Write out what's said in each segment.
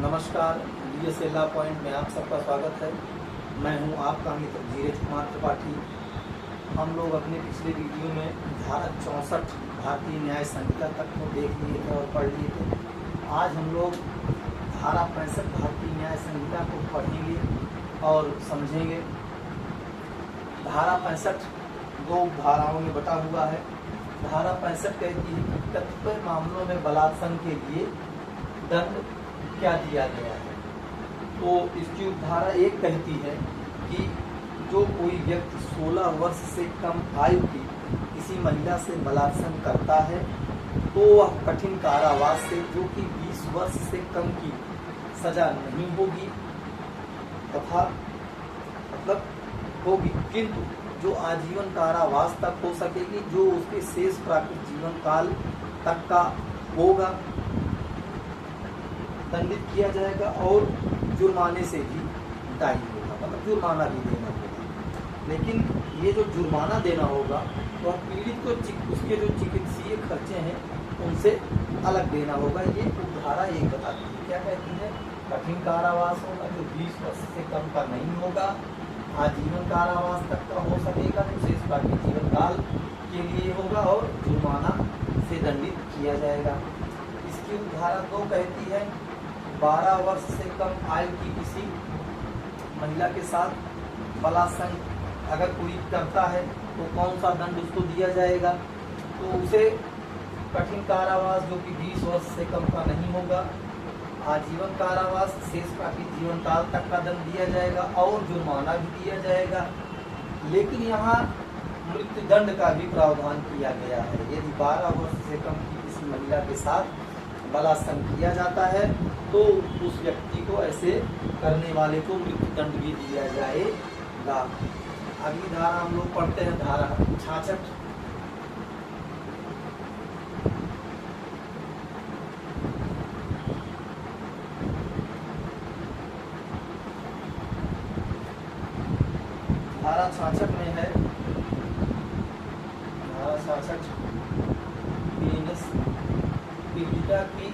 नमस्कार, DSL law point में आप सबका स्वागत है। मैं हूं आपका मित्र धीरज कुमार त्रिपाठी। हम लोग अपने पिछले वीडियो में धारा 64 भारतीय न्याय संहिता तक को देख लिए थे और पढ़ लिए थे। आज हम लोग धारा 65 भारतीय न्याय संहिता को पढ़ेंगे और समझेंगे। धारा 65 दो धाराओं में बटा हुआ है। धारा 65 कहती है कि कतिपय मामलों में बलात्संग के लिए दंड क्या दिया गया है। तो इसकी धारा 1 कहती है कि जो कोई व्यक्ति 16 वर्ष से कम आयु की किसी महिला से बलात्संग करता है तो वह कठिन कारावास से, जो कि 20 वर्ष से कम की सजा नहीं होगी तथा मतलब होगी, किंतु जो आजीवन कारावास तक हो सकेगी, जो उसके शेष प्राकृतिक जीवन काल तक का होगा, दंडित किया जाएगा और जुर्माने से भी दायी होगा, मतलब जुर्माना भी देना होगा। लेकिन ये जो जुर्माना देना होगा वह पीड़ित को उसके जो चिकित्सीय खर्चे हैं उनसे अलग देना होगा। ये धारा 1 बताती है। क्या कहती है? कठिन कारावास होगा जो 20 वर्ष से कम का नहीं होगा, आजीवन कारावास तक का हो सकेगा, जो शेष प्राकृतिक जीवन काल के लिए होगा और जुर्माना से दंडित किया जाएगा। इसकी धारा 2 कहती है 12 वर्ष से कम आयु की किसी महिला के साथ बलात्संग अगर कोई करता है तो कौन सा दंड उसको दिया जाएगा। तो उसे कठिन कारावास जो कि 20 वर्ष से कम का नहीं होगा, आजीवन कारावास शेष प्राकृतिक जीवन काल तक का दंड दिया जाएगा और जुर्माना भी दिया जाएगा। लेकिन यहाँ मृत्यु दंड का भी प्रावधान किया गया है। यदि 12 वर्ष से कम की किसी महिला के साथ बलात्संग किया जाता है तो उस व्यक्ति को, ऐसे करने वाले को मृत्यु दंड भी दिया जाएगा। अगली धारा हम लोग पढ़ते हैं, धारा 66। धारा 66 में है, धारा 66 पीड़िता की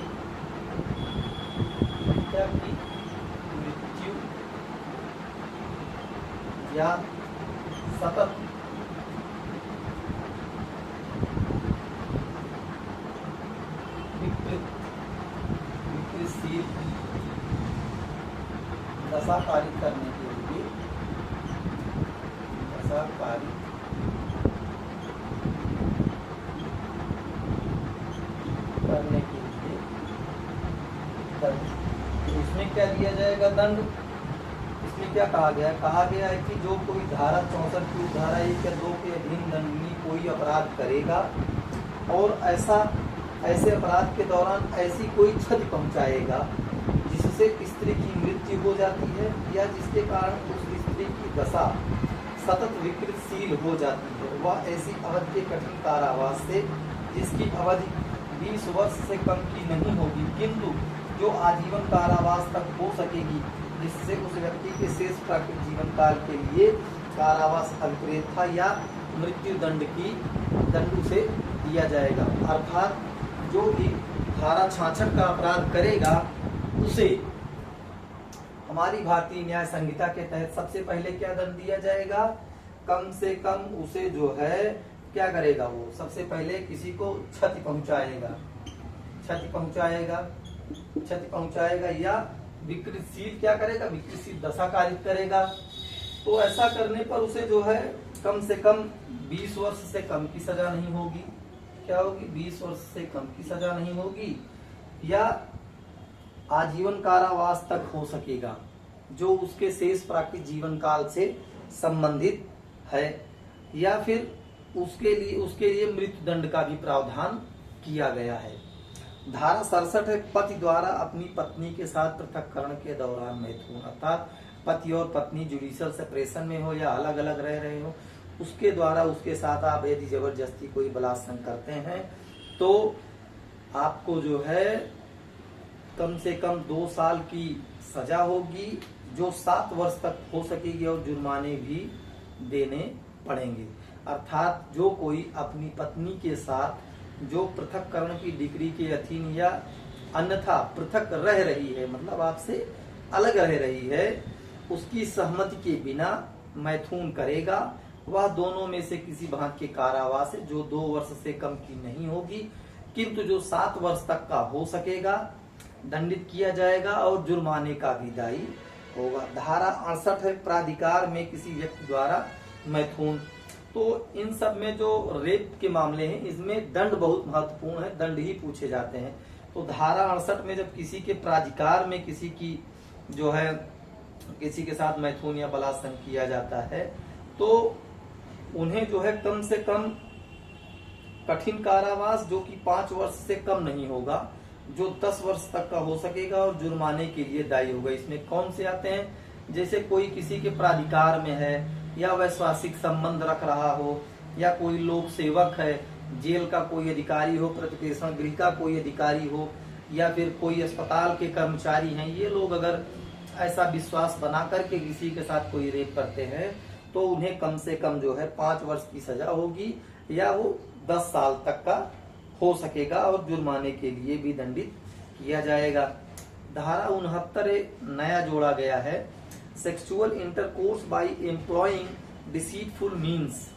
मृत्यु या सतत विकृतिशील दशा कारित करने के लिए इसमें क्या दिया जाएगा दंड। इसमें क्या कहा गया है? कहा गया है कि जो कोई धारा 64 की धारा 1 या 2 के अधीन दंडनीय कोई अपराध करेगा और ऐसे अपराध के दौरान ऐसी कोई क्षति पहुंचाएगा जिससे स्त्री की मृत्यु हो जाती है या जिसके कारण उस स्त्री की दशा सतत विकृतिशील हो जाती है, वह ऐसी अवधि के कठिन कारावास से, जिसकी अवधि 20 वर्ष से कम की नहीं होगी किंतु जो आजीवन कारावास तक हो सकेगी, जिससे उस व्यक्ति के शेष प्राकृतिक जीवन काल के लिए कारावास अल्परेखा या मृत्यु दंड उसे दिया जाएगा। अर्थात जो भी धारा 66 का अपराध करेगा उसे हमारी भारतीय न्याय संहिता के तहत सबसे पहले क्या दंड दिया जाएगा? कम से कम उसे जो है क्या करेगा, वो सबसे पहले किसी को क्षति पहुंचाएगा या विकृतिशील क्या करेगा, विकृतिशील दशा कारित करेगा। तो ऐसा करने पर उसे जो है कम से कम 20 वर्ष से कम की सजा नहीं होगी। क्या होगी? 20 वर्ष से कम की सजा नहीं होगी या आजीवन कारावास तक हो सकेगा, जो उसके शेष प्राकृतिक जीवन काल से संबंधित है, या फिर उसके लिए मृत्यु दंड का भी प्रावधान किया गया है। धारा 67 है, पति द्वारा अपनी पत्नी के साथ पृथक्करण के दौरान मैथुन, अर्थात पति और पत्नी जुडिशियल सेपरेशन में हो या अलग अलग रह रहे हो, उसके द्वारा उसके साथ आप यदि जबरदस्ती कोई बलात्संग करते हैं तो आपको जो है कम से कम 2 साल की सजा होगी, जो 7 वर्ष तक हो सकेगी और जुर्माने भी देने पड़ेंगे। अर्थात जो कोई अपनी पत्नी के साथ जो पृथक्करण की डिग्री के अधीन या अन्यथा पृथक रह रही है, मतलब आपसे अलग रह रही है, उसकी सहमति के बिना मैथुन करेगा, वह दोनों में से किसी भांति के कारावास जो 2 वर्ष से कम की नहीं होगी, किंतु जो 7 वर्ष तक का हो सकेगा दंडित किया जाएगा और जुर्माने का भी दायी होगा। धारा 68 है प्राधिकार में किसी व्यक्ति द्वारा मैथुन। तो इन सब में जो रेप के मामले हैं इसमें दंड बहुत महत्वपूर्ण है, दंड ही पूछे जाते हैं। तो धारा 68 में जब किसी के प्राधिकार में किसी की जो है किसी के साथ मैथुन या बलात्संग किया जाता है तो उन्हें जो है कम से कम कठिन कारावास जो कि 5 वर्ष से कम नहीं होगा, जो 10 वर्ष तक का हो सकेगा और जुर्माने के लिए दायी होगा। इसमें कौन से आते हैं, जैसे कोई किसी के प्राधिकार में है या वैश्वासिक संबंध रख रहा हो या कोई लोक सेवक है, जेल का कोई अधिकारी हो, प्रतिपेषण गृह का कोई अधिकारी हो या फिर कोई अस्पताल के कर्मचारी हैं, ये लोग अगर ऐसा विश्वास बना करके किसी के साथ कोई रेप करते हैं तो उन्हें कम से कम जो है 5 वर्ष की सजा होगी या वो 10 साल तक का हो सकेगा और जुर्माने के लिए भी दंडित किया जाएगा। धारा 69 नया जोड़ा गया है, sexual intercourse by employing deceitful means,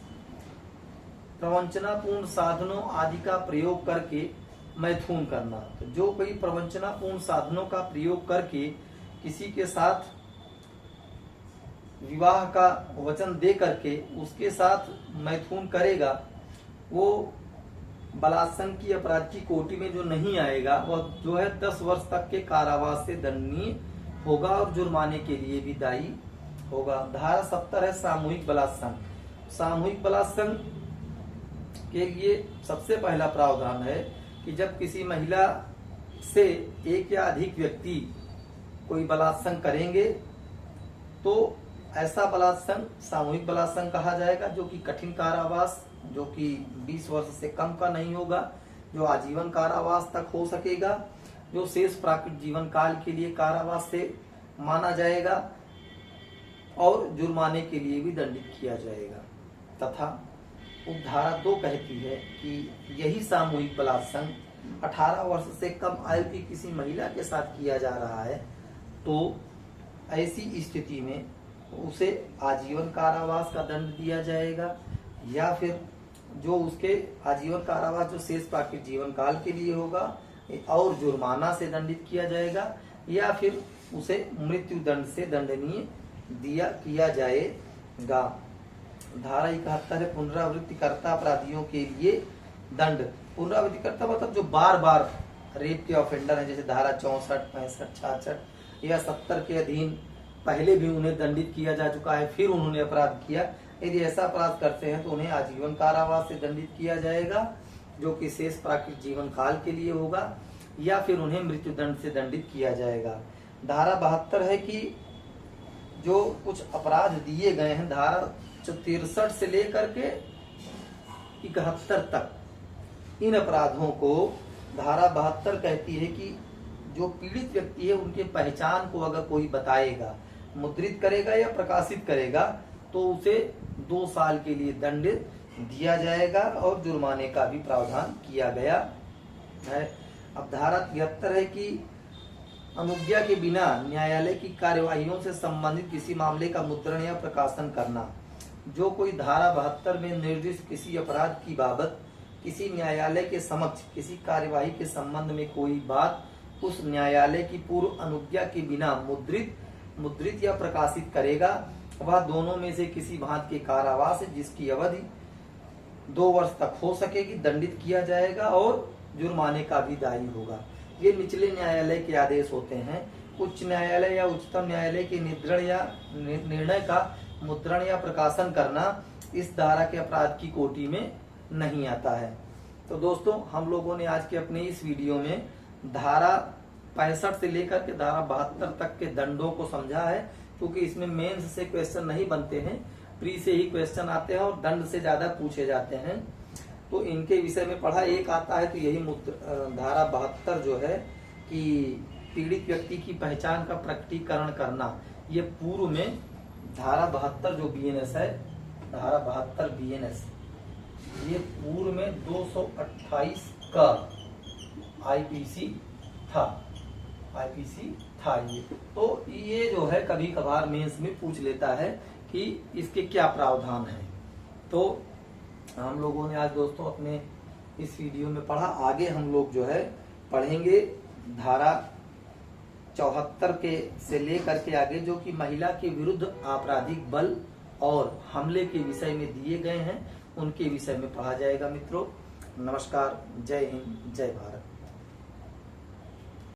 प्रवंचनापूर्ण साधनों आदि का प्रयोग करके मैथुन करना। तो जो कोई प्रवंचनापूर्ण साधनों का प्रयोग करके किसी के साथ विवाह का वचन दे करके उसके साथ मैथुन करेगा, वो बलात्संग की अपराध की कोटि में जो नहीं आएगा वह जो है 10 वर्ष तक के कारावास से दंडनीय होगा और जुर्माने के लिए भी दायी होगा। धारा 70 है सामूहिक बलात्संग। सामूहिक बलात्संग के लिए सबसे पहला प्रावधान है कि जब किसी महिला से एक या अधिक व्यक्ति कोई बलात्संग करेंगे तो ऐसा बलात्संग सामूहिक बलात्संग कहा जाएगा, जो कि कठिन कारावास जो कि 20 वर्ष से कम का नहीं होगा, जो आजीवन कारावास तक हो सकेगा, जो शेष प्राकृत जीवन काल के लिए कारावास से माना जाएगा और जुर्माने के लिए भी दंडित किया जाएगा। तथा उपधारा 2 कहती है कि यही सामूहिक बलात्संग 18 वर्ष से कम आयु की किसी महिला के साथ किया जा रहा है तो ऐसी स्थिति में उसे आजीवन कारावास का दंड दिया जाएगा या फिर जो उसके आजीवन कारावास जो शेष प्राकृत जीवन काल के लिए होगा और जुर्माना से दंडित किया जाएगा या फिर उसे मृत्यु दंड से दंडनीय किया जाएगा। धारा 71 है पुनरावृत्ति करता अपराधियों के लिए दंड। पुनरावृत्ति करता मतलब जो बार बार रेप के ऑफेंडर हैं, जैसे धारा 64, 65, 66 या 70 के अधीन पहले भी उन्हें दंडित किया जा चुका है, फिर उन्होंने अपराध किया, यदि ऐसा अपराध करते हैं तो उन्हें आजीवन कारावास से दंडित किया जाएगा जो कि शेष प्राकृत जीवन काल के लिए होगा या फिर उन्हें मृत्यु दंड से दंडित किया जाएगा। धारा 72 है कि जो कुछ अपराध दिए गए हैं धारा 63 से लेकर के 71 तक, इन अपराधों को धारा 72 कहती है कि जो पीड़ित व्यक्ति है उनके पहचान को अगर कोई बताएगा, मुद्रित करेगा या प्रकाशित करेगा तो उसे 2 साल के लिए दंड दिया जाएगा और जुर्माने का भी प्रावधान किया गया है। अब धारा 73 है कि अनुज्ञा के बिना न्यायालय की कार्यवाहियों से संबंधित किसी मामले का मुद्रण या प्रकाशन करना। जो कोई धारा 72 में निर्दिष्ट किसी अपराध की बाबत किसी न्यायालय के समक्ष किसी कार्यवाही के संबंध में कोई बात उस न्यायालय की पूर्व अनुज्ञा के बिना मुद्रित या प्रकाशित करेगा, वह दोनों में से किसी भांति के कारावास जिसकी अवधि 2 वर्ष तक हो सकेगी दंडित किया जाएगा और जुर्माने का भी दायी होगा। ये निचले न्यायालय के आदेश होते हैं। उच्च न्यायालय या उच्चतम न्यायालय के निर्णय का मुद्रण या प्रकाशन करना इस धारा के अपराध की कोटि में नहीं आता है। तो दोस्तों, हम लोगों ने आज के अपने इस वीडियो में धारा 65 से लेकर के धारा 72 तक के दंडों को समझा है, क्योंकि इसमें मेंस से क्वेश्चन नहीं बनते हैं, प्री से ही क्वेश्चन आते हैं और दंड से ज्यादा पूछे जाते हैं। तो इनके विषय में पढ़ा एक आता है तो यही धारा 72 जो है कि पीड़ित व्यक्ति की पहचान का प्रकटीकरण करना, ये पूर्व में धारा 72 जो बीएनएस है, धारा 72 बीएनएस, ये पूर्व में 228 का आईपीसी था, आईपीसी था ये। तो ये जो है कभी कभार मेंस में पूछ लेता है कि इसके क्या प्रावधान है। तो हम लोगों ने आज दोस्तों अपने इस वीडियो में पढ़ा। आगे हम लोग जो है पढ़ेंगे धारा 74 के से लेकर के आगे, जो कि महिला के विरुद्ध आपराधिक बल और हमले के विषय में दिए गए हैं, उनके विषय में पढ़ा जाएगा। मित्रों नमस्कार, जय हिंद, जय भारत।